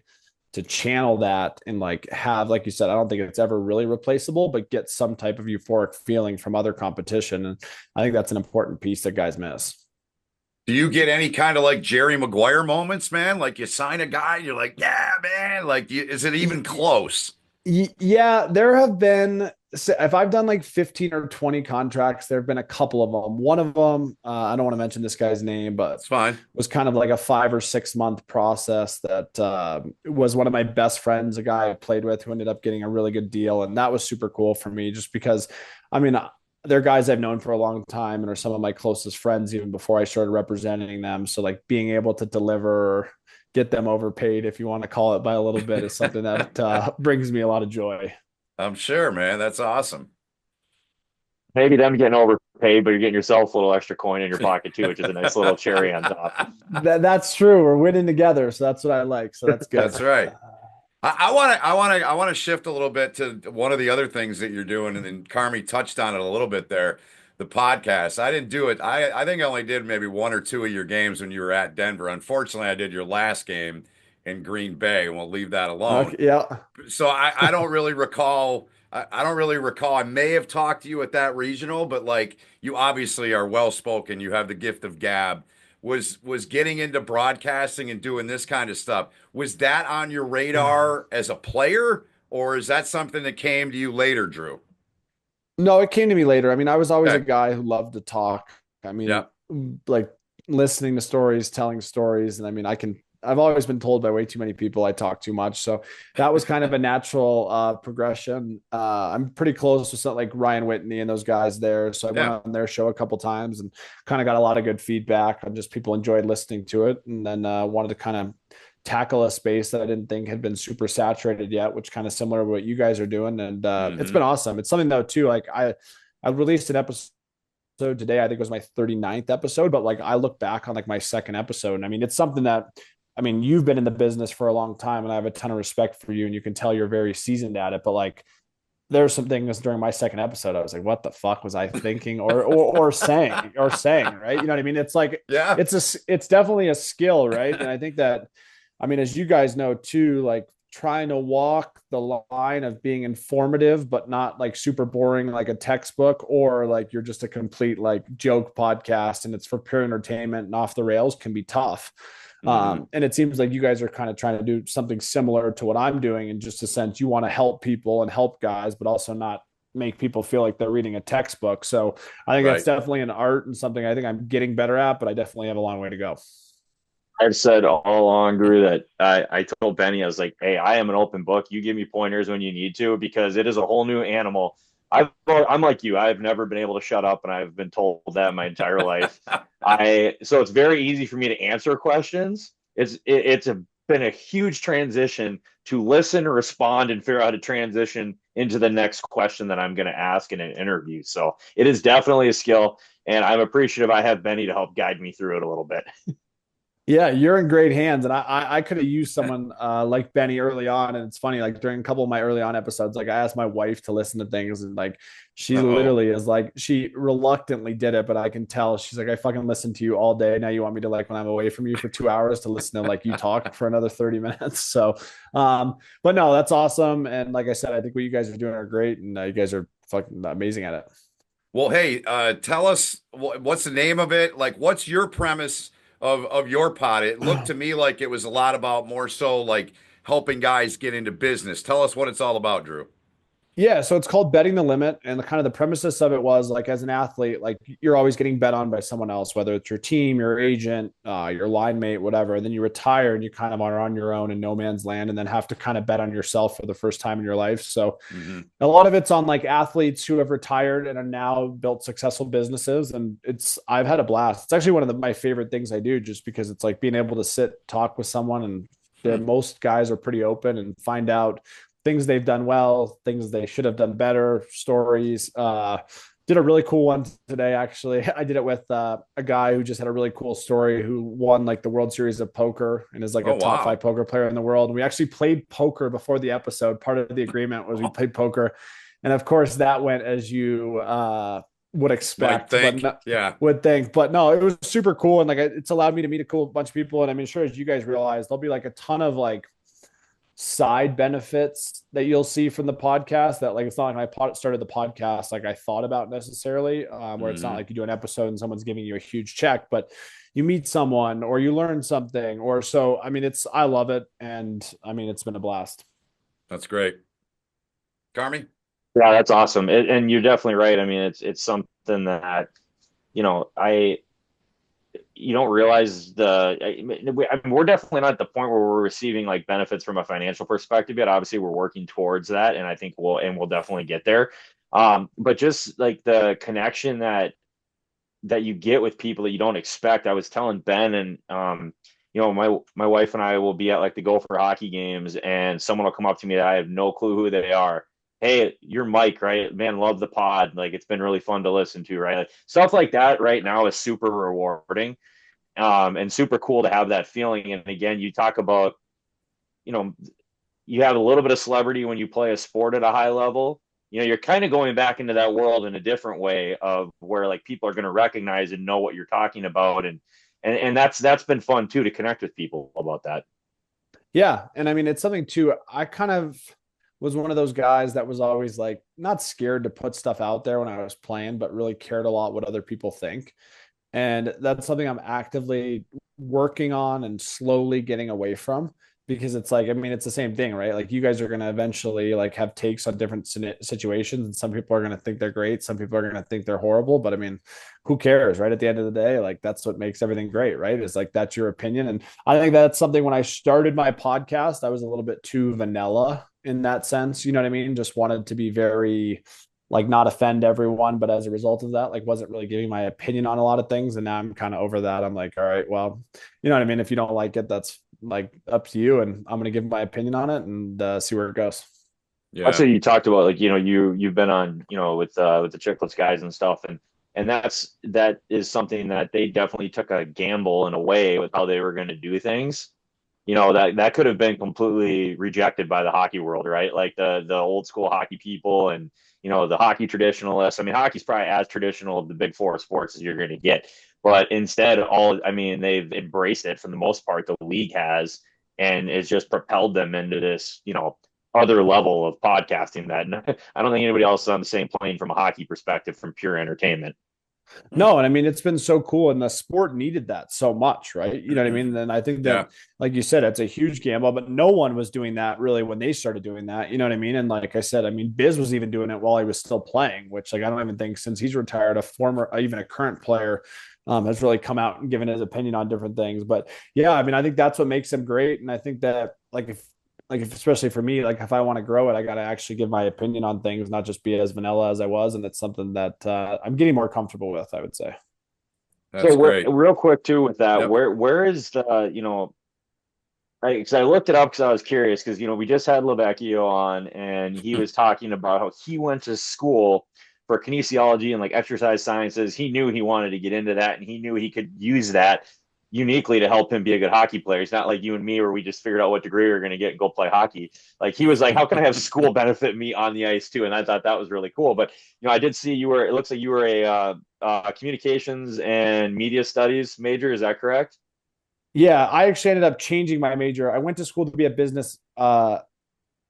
to channel that and like have, like you said, I don't think it's ever really replaceable, but get some type of euphoric feeling from other competition. And I think that's an important piece that guys miss. Do you get any kind of like Jerry Maguire moments, man? Like you sign a guy, and you're like, yeah, man. Like, is it even close? Yeah, there have been, if I've done like 15 or 20 contracts, there have been a couple of them. One of them, I don't want to mention this guy's name, but it's fine. Was kind of like a 5 or 6 month process that was one of my best friends, a guy I played with, who ended up getting a really good deal. And that was super cool for me, just because, I mean, they're guys I've known for a long time and are some of my closest friends even before I started representing them. So like being able to deliver, get them overpaid, if you want to call it by a little bit, is something that brings me a lot of joy. I'm sure, man. That's awesome. Maybe them getting overpaid Hey, but you're getting yourself a little extra coin in your pocket too, which is a nice little cherry on top. That's true. We're winning together, so that's what I like. So that's good. That's right. I want to shift a little bit to one of the other things that you're doing, and then Carmi touched on it a little bit there, the podcast. I didn't do it. I think I only did maybe one or two of your games when you were at Denver. Unfortunately, I did your last game in Green Bay, and we'll leave that alone. Okay, yeah. So I don't really recall. I don't really recall. I may have talked to you at that regional, but like you obviously are well spoken. You have the gift of gab. Was getting into broadcasting and doing this kind of stuff. Was that on your radar as a player, or is that something that came to you later, Drew? No, it came to me later. I mean, I was always a Okay. guy who loved to talk. I mean, Yeah. like listening to stories, telling stories. And I mean, I've always been told by way too many people I talk too much. So that was kind of a natural progression. I'm pretty close with something like Ryan Whitney and those guys there. So I went Yeah. on their show a couple times and kind of got a lot of good feedback on just people enjoyed listening to it. And then wanted to kind of tackle a space that I didn't think had been super saturated yet, which kind of similar to what you guys are doing. And it's been Hmm. awesome. It's something though, too, like I released an episode today. I think it was my 39th episode, but like I look back on like my second episode. And I mean, it's something that, I mean, you've been in the business for a long time and I have a ton of respect for you and you can tell you're very seasoned at it. But like, there's some things during my second episode, I was like, what the fuck was I thinking or saying, right? You know what I mean? It's like, Yeah. it's definitely a skill, right? And I think that, I mean, as you guys know too, like trying to walk the line of being informative, but not like super boring, like a textbook, or like you're just a complete like joke podcast and it's for pure entertainment and off the rails can be tough. Hmm. And it seems like you guys are kind of trying to do something similar to what I'm doing in just a sense. You want to help people and help guys, but also not make people feel like they're reading a textbook. So I think that's Right. definitely an art and something I think I'm getting better at, but I definitely have a long way to go. I've said all along, Drew, that I told Benny, I was like, hey, I am an open book. You give me pointers when you need to because it is a whole new animal. I'm like you. I've never been able to shut up, and I've been told that my entire life. So it's very easy for me to answer questions. Been a huge transition to listen, respond, and figure out how to transition into the next question that I'm going to ask in an interview. So it is definitely a skill, and I'm appreciative I have Benny to help guide me through it a little bit. Yeah, you're in great hands, and I could have used someone like Benny early on. And it's funny, like during a couple of my early on episodes, like I asked my wife to listen to things, and like she Uh-oh. literally is like she reluctantly did it, but I can tell she's like, I fucking listened to you all day. Now you want me to like when I'm away from you for 2 hours to listen to like you talk for another 30 minutes. So, but no, that's awesome. And like I said, I think what you guys are doing are great, and you guys are fucking amazing at it. Well, hey, tell us what's the name of it? Like, what's your premise of your pod? It looked to me like it was a lot about more so like helping guys get into business. Tell us what it's all about, Drew. Yeah, so it's called betting the limit, and the kind of the premises of it was like as an athlete, like you're always getting bet on by someone else, whether it's your team, your agent, your line mate, whatever. And then you retire and you kind of are on your own in no man's land, and then have to kind of bet on yourself for the first time in your life. So Hmm. a lot of it's on like athletes who have retired and are now built successful businesses, and I've had a blast. It's actually one of my favorite things I do, just because it's like being able to sit, talk with someone, and most guys are pretty open and find out things they've done well, things they should have done better, stories. Did a really cool one today, actually. I did it with a guy who just had a really cool story who won like the World Series of Poker and is like a Oh, top wow. five poker player in the world. And we actually played poker before the episode. Part of the agreement was we played poker. And of course, that went as you would Might expect, but think. no, Yeah. would think. But no, it was super cool. And like it's allowed me to meet a cool bunch of people. And I mean, sure, as you guys realize, there'll be like a ton of like side benefits that you'll see from the podcast that like it's not like I started the podcast like I thought about necessarily, where it's not Hmm. like you do an episode and someone's giving you a huge check, but you meet someone or you learn something or so. I mean, I love it, and I mean it's been a blast. That's great. Carmi? Yeah, that's awesome. And you're definitely right. I mean, it's something that, you know, you don't realize I mean, we're definitely not at the point where we're receiving like benefits from a financial perspective yet. Obviously, we're working towards that, and I think we'll definitely get there. But just like the connection that you get with people that you don't expect. I was telling Ben and you know, my wife and I will be at like the Gopher hockey games, and someone will come up to me that I have no clue who they are, hey, you're Mike, right? Man, love the pod. Like it's been really fun to listen to, right? Like stuff like that right now is super rewarding, and super cool to have that feeling. And again, you talk about, you know, you have a little bit of celebrity when you play a sport at a high level. You know, you're kind of going back into that world in a different way of where like people are going to recognize and know what you're talking about, and that's been fun too to connect with people about that. Yeah. And I mean, it's something too, I kind of was one of those guys that was always like not scared to put stuff out there when I was playing, but really cared a lot what other people think. And that's something I'm actively working on and slowly getting away from, because it's like, I mean, it's the same thing, right? Like you guys are going to eventually like have takes on different situations, and some people are going to think they're great. Some people are going to think they're horrible, but I mean, who cares, right? At the end of the day, like that's what makes everything great, right? It's like, that's your opinion. And I think that's something when I started my podcast, I was a little bit too vanilla in that sense. You know what I mean? Just wanted to be very, like, not offend everyone, but as a result of that, like wasn't really giving my opinion on a lot of things. And now I'm kind of over that. I'm like, all right, well, you know what I mean? If you don't like it, that's like up to you, and I'm going to give my opinion on it and see where it goes. Also, Yeah. you talked about like, you've been on, with the Chicklets guys and stuff, and that is something that they definitely took a gamble in a way with how they were going to do things. That could have been completely rejected by the hockey world, right? Like the old school hockey people, and the hockey traditionalists. I mean, hockey's probably as traditional of the big four sports as you're going to get, but instead, I mean, they've embraced it for the most part. The league has, and it's just propelled them into this, other level of podcasting that I don't think anybody else is on the same plane from a hockey perspective, from pure entertainment. No, and I mean, it's been so cool, and the sport needed that so much, right? You know what I mean? And I think Yeah. that, like you said, it's a huge gamble, but no one was doing that really when they started doing that. You know what I mean? And like I said, I mean, Biz was even doing it while he was still playing, which, like, I don't even think since he's retired, a former, even a current player, has really come out and given his opinion on different things. But yeah, I mean, I think that's what makes him great. And I think that, if especially for me, like if I want to grow it, I got to actually give my opinion on things, not just be as vanilla as I was. And it's something that I'm getting more comfortable with, I would say. So That's great. real quick too with that, Yep. where is the, because I looked it up because I was curious, because we just had Lavecchio on, and he was talking about how he went to school for kinesiology and like exercise sciences. He knew he wanted to get into that, and he knew he could use that uniquely to help him be a good hockey player. It's not like you and me where we just figured out what degree we were going to get and go play hockey. Like he was like, how can I have school benefit me on the ice too? And I thought that was really cool. But I did see it looks like you were a communications and media studies major. Is that correct? Yeah, I actually ended up changing my major. I went to school to be a business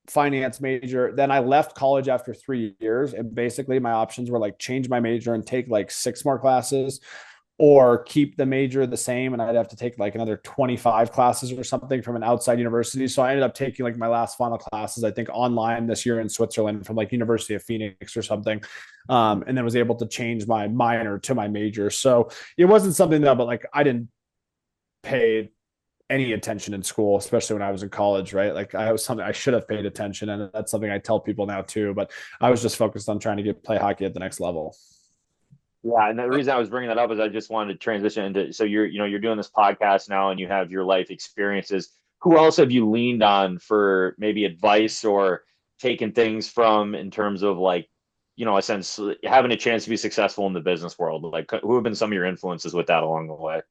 finance major. Then I left college after 3 years. And basically my options were like change my major and take like 6 more classes, or keep the major the same, and I'd have to take like another 25 classes or something from an outside university. So I ended up taking like my last final classes, I think, online this year in Switzerland from like University of Phoenix or something. And then was able to change my minor to my major. So it wasn't something that, but like I didn't pay any attention in school, especially when I was in college, right? Like I was something I should have paid attention. And that's something I tell people now too, but I was just focused on trying to play hockey at the next level. Yeah, and the reason I was bringing that up is I just wanted to transition into, so you're doing this podcast now and you have your life experiences. Who else have you leaned on for maybe advice or taken things from, in terms of like, a sense having a chance to be successful in the business world? Like who have been some of your influences with that along the way?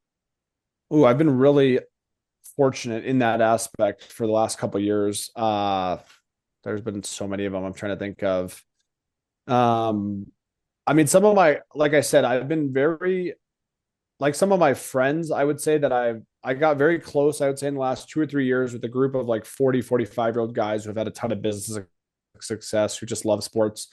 Oh, I've been really fortunate in that aspect for the last couple of years. There's been so many of them I'm trying to think of. Um, I mean, some of my, like I said, I've been very, like some of my friends, I would say that I got very close, I would say, in the last 2 or 3 years with a group of like 40, 45-year-old guys who have had a ton of business success, who just love sports.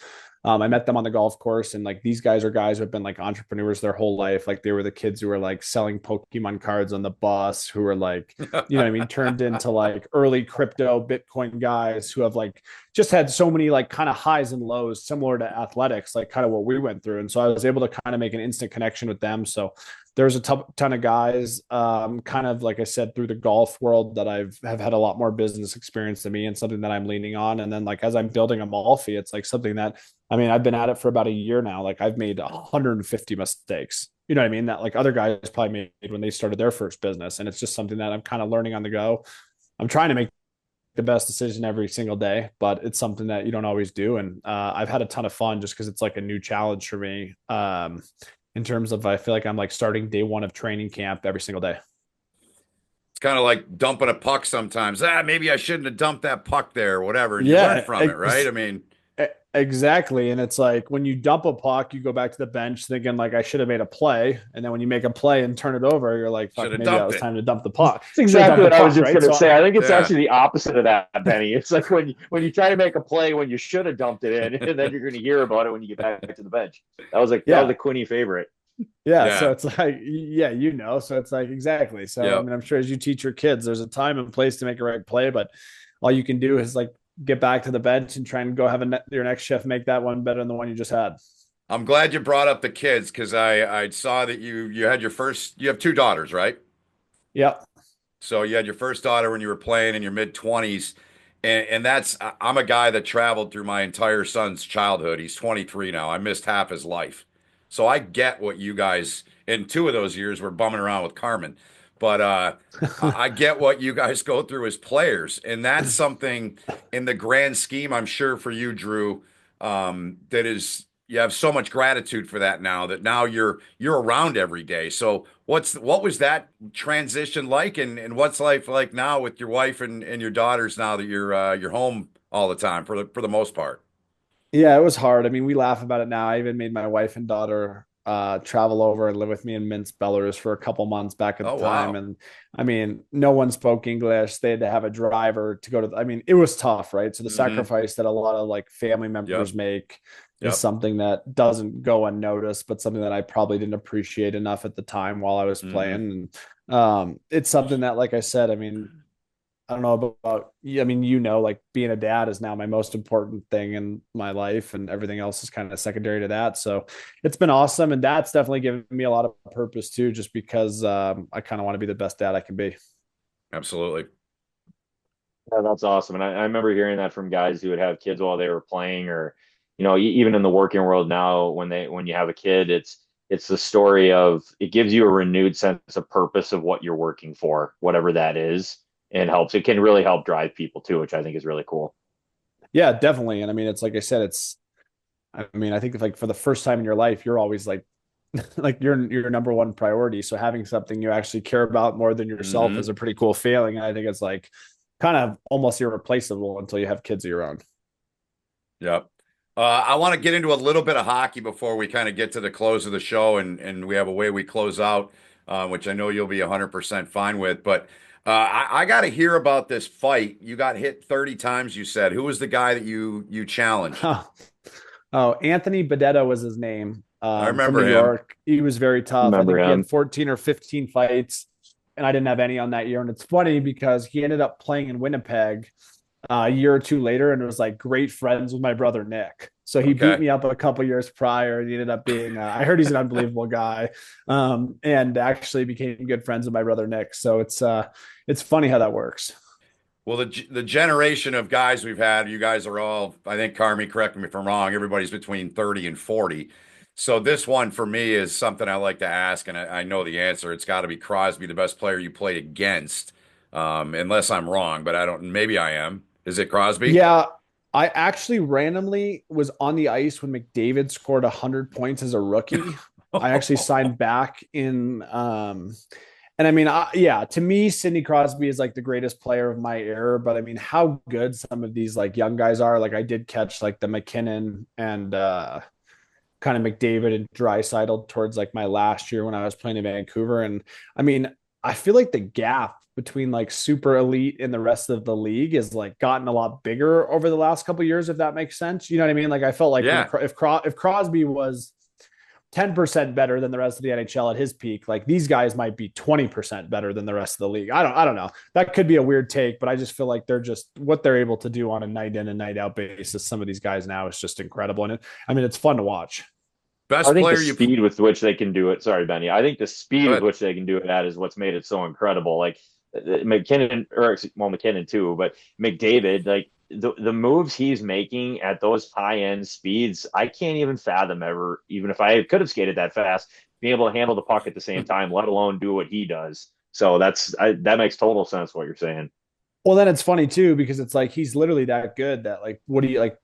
I met them on the golf course, and like these guys are guys who have been like entrepreneurs their whole life. Like they were the kids who were like selling Pokemon cards on the bus, who were like, you know what I mean, turned into like early crypto Bitcoin guys who have like just had so many like kind of highs and lows similar to athletics, like kind of what we went through. And so I was able to kind of make an instant connection with them. So there's a ton of guys, kind of like I said, through the golf world that have had a lot more business experience than me, and something that I'm leaning on. And then like as I'm building Amalfi, it's like something that, I mean, I've been at it for about a year now. Like I've made 150 mistakes. You know what I mean? That like other guys probably made when they started their first business. And it's just something that I'm kind of learning on the go. I'm trying to make the best decision every single day, but it's something that you don't always do. And I've had a ton of fun just because it's like a new challenge for me. In terms of, I feel like I'm like starting day one of training camp every single day. It's kind of like dumping a puck sometimes. Maybe I shouldn't have dumped that puck there or whatever. And you learn Yeah, from it, right? I mean, exactly. And it's like when you dump a puck, you go back to the bench thinking like I should have made a play. And then when you make a play and turn it over, you're like, should fuck, have maybe that dumped was it. time to dump the puck. That's Should have exactly dumped what the I was puck, just right? going to So say. I think it's yeah, actually the opposite of that, Benny. It's like when you try to make a play when you should have dumped it in, and then you're going to hear about it when you get back to the bench. That was yeah. a Quinny favorite. Yeah. So yeah, it's like, yeah, so it's like, exactly. So, I yep. mean, I'm sure as you teach your kids, there's a time and place to make a right play, but all you can do is like get back to the bench and try and go have your next shift, make that one better than the one you just had. I'm glad you brought up the kids because I saw that you had you have two daughters, right? Yep. So you had your first daughter when you were playing in your mid 20s. And I'm a guy that traveled through my entire son's childhood. He's 23 now. I missed half his life. So I get what you guys in 2 of those years were bumming around with Carmen. But I get what you guys go through as players. And that's something in the grand scheme, I'm sure for you, Drew, that is you have so much gratitude for that now that now you're around every day. So what was that transition like and what's life like now with your wife and your daughters now that you're home all the time for the most part? Yeah, it was hard. I mean, we laugh about it now. I even made my wife and daughter travel over and live with me in Minsk, Belarus for a couple months back at Oh the time. wow. And I mean, no one spoke English. They had to have a driver to go to, I mean, it was tough, right? So the Mm-hmm. sacrifice that a lot of like family Yep. members make is Yep. something that doesn't go unnoticed, but something that I probably didn't appreciate enough at the time while I was Mm-hmm. playing. And it's something that, like I said, I mean, I don't know about, I mean, like being a dad is now my most important thing in my life, and everything else is kind of secondary to that. So it's been awesome. And that's definitely given me a lot of purpose too, just because I kind of want to be the best dad I can be. Absolutely. Yeah, that's awesome. And I remember hearing that from guys who would have kids while they were playing, or even in the working world now, when you have a kid, it's the story of it gives you a renewed sense of purpose of what you're working for, whatever that is, and helps. It can really help drive people too, which I think is really cool. Yeah, definitely. And I mean, it's like I said, I mean, I think if like for the first time in your life, you're always like, like your number one priority. So having something you actually care about more than yourself is Mm-hmm. a pretty cool feeling. And I think it's like kind of almost irreplaceable until you have kids of your own. Yep. I want to get into a little bit of hockey before we kind of get to the close of the show, and we have a way we close out, which I know you'll be 100% fine with. But I got to hear about this fight. You got hit 30 times, you said. Who was the guy that you challenged? Oh, Anthony Bedetta was his name, I from New remember him. York. He was very tough. I Remember think he had him? 14 or 15 fights, and I didn't have any on that year. And it's funny because he ended up playing in Winnipeg a year or two later, and was like great friends with my brother Nick. So he beat Okay. me up a couple years prior. And he ended up being, I heard he's an unbelievable guy, and actually became good friends with my brother Nick. So it's funny how that works. Well, the generation of guys we've had, you guys are all, I think, Carmi, correct me if I'm wrong, everybody's between 30 and 40. So this one for me is something I like to ask, and I know the answer. It's got to be Crosby, the best player you played against, unless I'm wrong, but I don't, maybe I am. Is it Crosby? Yeah, I actually randomly was on the ice when McDavid scored 100 points as a rookie. I actually signed back in, and I mean, yeah, to me, Sidney Crosby is like the greatest player of my era. But I mean, how good some of these like young guys are. Like I did catch like the McKinnon and kind of McDavid and Draisaitl towards like my last year when I was playing in Vancouver. And I mean, I feel like the gap between like super elite and the rest of the league is like gotten a lot bigger over the last couple of years, if that makes sense. You know what I mean? Like I felt like when Yeah. if Crosby was 10% better than the rest of the NHL at his peak, like these guys might be 20% better than the rest of the league. I don't know. That could be a weird take, but I just feel like they're just what they're able to do on a night in and night out basis. Some of these guys now is just incredible. And I mean, it's fun to watch. I Best think the player you, speed with which they can do it. Sorry, Benny. I think the speed with good. which they can do it at is what's made it so incredible. Like McKinnon, or well, McKinnon too, but McDavid, like the moves he's making at those high end speeds, I can't even fathom ever. Even if I could have skated that fast, being able to handle the puck at the same time, let alone do what he does. So that makes total sense what you're saying. Well, then it's funny too, because it's like he's literally that good that like, what do you like?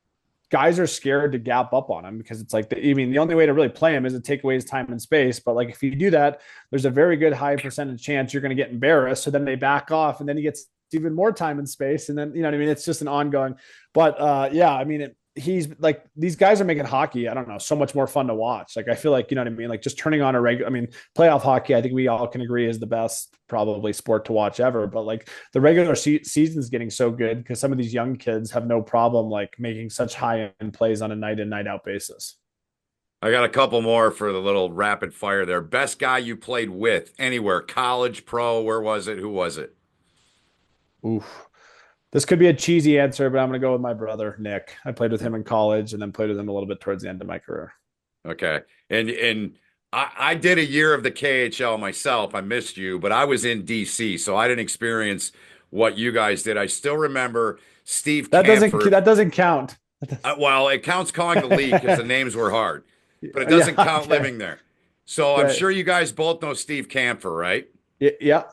Guys are scared to gap up on him because it's like, I mean, the only way to really play him is to take away his time and space. But like, if you do that, there's a very good high percentage chance you're going to get embarrassed. So then they back off and then he gets even more time and space. And then, you know what I mean? It's just an ongoing, but yeah, I mean, he's like, these guys are making hockey, I don't know, so much more fun to watch. Like, I feel like, you know what I mean? Like just turning on a regular, I mean, playoff hockey, I think we all can agree is the best probably sport to watch ever. But like the regular season is getting so good because some of these young kids have no problem like making such high end plays on a night in, night out basis. I got a couple more for the little rapid fire there. Best guy you played with anywhere, college, pro, where was it? Who was it? Oof. This could be a cheesy answer, but I'm going to go with my brother, Nick. I played with him in college and then played with him a little bit towards the end of my career. Okay. And I did a year of the KHL myself. I missed you, but I was in DC, so I didn't experience what you guys did. I still remember Steve Camphor. That doesn't count. Well, it counts calling the league because the names were hard, but it Yeah, doesn't count okay. living there. So I'm Right. sure you guys both know Steve Camphor, right? Yeah.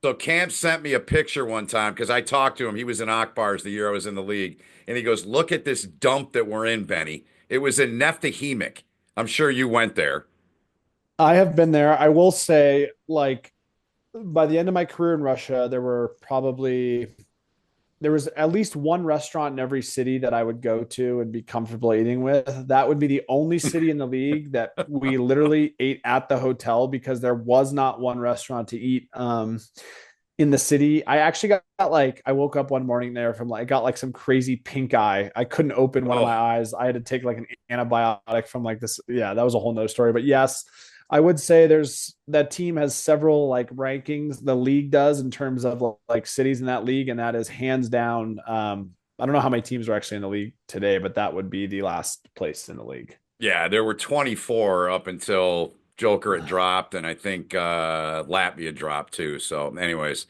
So Camp sent me a picture one time because I talked to him. He was in Akbars the year I was in the league. And he goes, look at this dump that we're in, Benny. It was in Neftahimik. I'm sure you went there. I have been there. I will say, like, by the end of my career in Russia, there was at least one restaurant in every city that I would go to and be comfortable eating with. That would be the only city in the league that we literally ate at the hotel because there was not one restaurant to eat in the city. I actually got like, I woke up one morning there from like, I got like some crazy pink eye. I couldn't open one of my Oh, eyes. I had to take like an antibiotic from like this. Yeah, that was a whole nother story. But yes, I would say there's that team has several like rankings the league does in terms of like cities in that league, and that is hands down. I don't know how many teams are actually in the league today, but that would be the last place in the league. yeah, there were 24 up until Joker had dropped, and I think Latvia dropped too. So, anyways,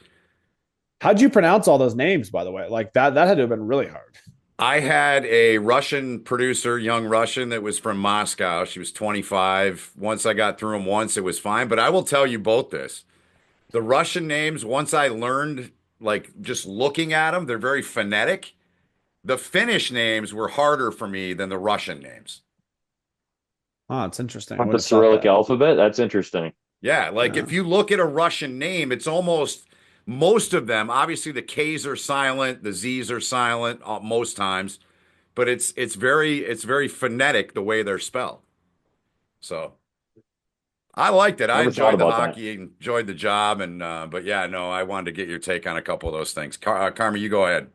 How'd you pronounce all those names, by the way? Like that had to have been really hard. I had a Russian producer, young Russian, that was from Moscow. She was 25. Once I got through them once, it was fine. But I will tell you both this. The Russian names, once I learned, like just looking at them, they're very phonetic. The Finnish names were harder for me than the Russian names. Oh, it's interesting. I Not would the have thought Cyrillic that. alphabet. That's interesting. Yeah, like Yeah. if you look at a Russian name, it's almost most of them. Obviously, the K's are silent, the Z's are silent most times, but it's very phonetic the way they're spelled. So I liked it. I Never thought enjoyed the about that. hockey, enjoyed the job, and but yeah, no, I wanted to get your take on a couple of those things. Carmen, you go ahead.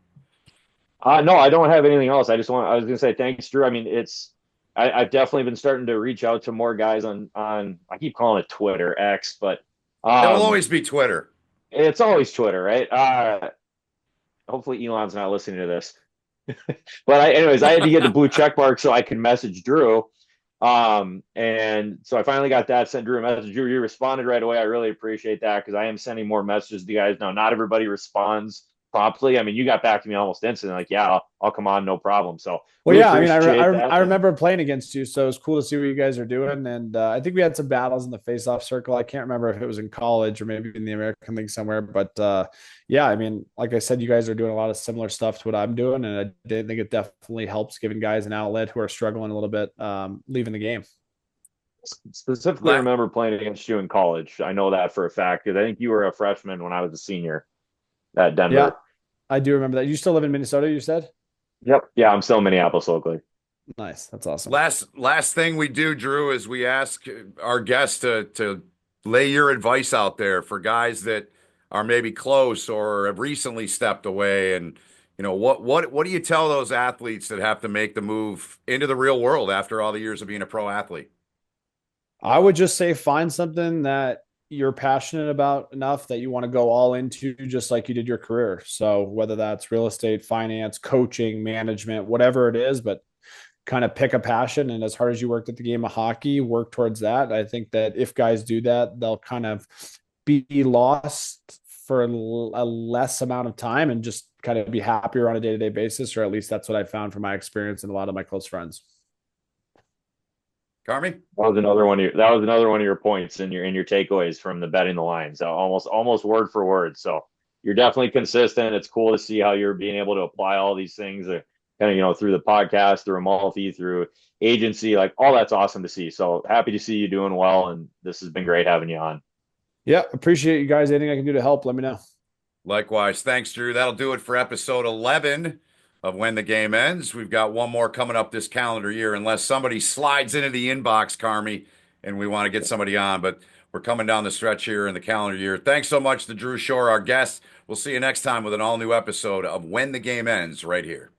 No, I don't have anything else. I was going to say thanks, Drew. I mean, I've definitely been starting to reach out to more guys I keep calling it Twitter, X, but It'll um, always be Twitter. it's always Twitter, right? Hopefully Elon's not listening to this. But anyways, I had to get the blue check mark so I could message Drew. And so I finally got that, sent Drew a message. Drew, you responded right away. I really appreciate that because I am sending more messages to you guys now. Not everybody responds promptly. I mean, you got back to me almost instantly, like, yeah, I'll come on, no problem. So Well, really yeah, I mean, appreciate that. I And remember playing against you, so it's cool to see what you guys are doing. And I think we had some battles in the face-off circle. I can't remember if it was in college or maybe in the American League somewhere. But yeah, I mean, like I said, you guys are doing a lot of similar stuff to what I'm doing, and I did think it definitely helps giving guys an outlet who are struggling a little bit leaving the game. specifically La- remember playing against you in college. I know that for a fact because I think you were a freshman when I was a senior at Yeah, Denver. I do remember that. You still live in Minnesota, you said? Yep. Yeah, I'm still in Minneapolis locally. Nice. That's awesome. last thing we do, Drew, is we ask our guests to lay your advice out there for guys that are maybe close or have recently stepped away. And what do you tell those athletes that have to make the move into the real world after all the years of being a pro athlete? I would just say find something that you're passionate about enough that you want to go all into, just like you did your career. So whether that's real estate, finance, coaching, management, whatever it is, but kind of pick a passion. And as hard as you worked at the game of hockey, work towards that. I think that if guys do that, they'll kind of be lost for a less amount of time and just kind of be happier on a day-to-day basis, or at least that's what I found from my experience and a lot of my close friends. Carmi? That was another one of your points in your takeaways from the betting the lines. So almost word for word. So you're definitely consistent. It's cool to see how you're being able to apply all these things, kind of, through the podcast, through Amalfi, through agency, like all that's awesome to see. So happy to see you doing well. And this has been great having you on. Yeah, appreciate you guys. Anything I can do to help, let me know. Likewise. Thanks, Drew. That'll do it for episode 11 of When the Game Ends. We've got one more coming up this calendar year, unless somebody slides into the inbox, Carmi, and we want to get somebody on. But we're coming down the stretch here in the calendar year. Thanks so much to Drew Shore, our guest. We'll see you next time with an all new episode of When the Game Ends right here.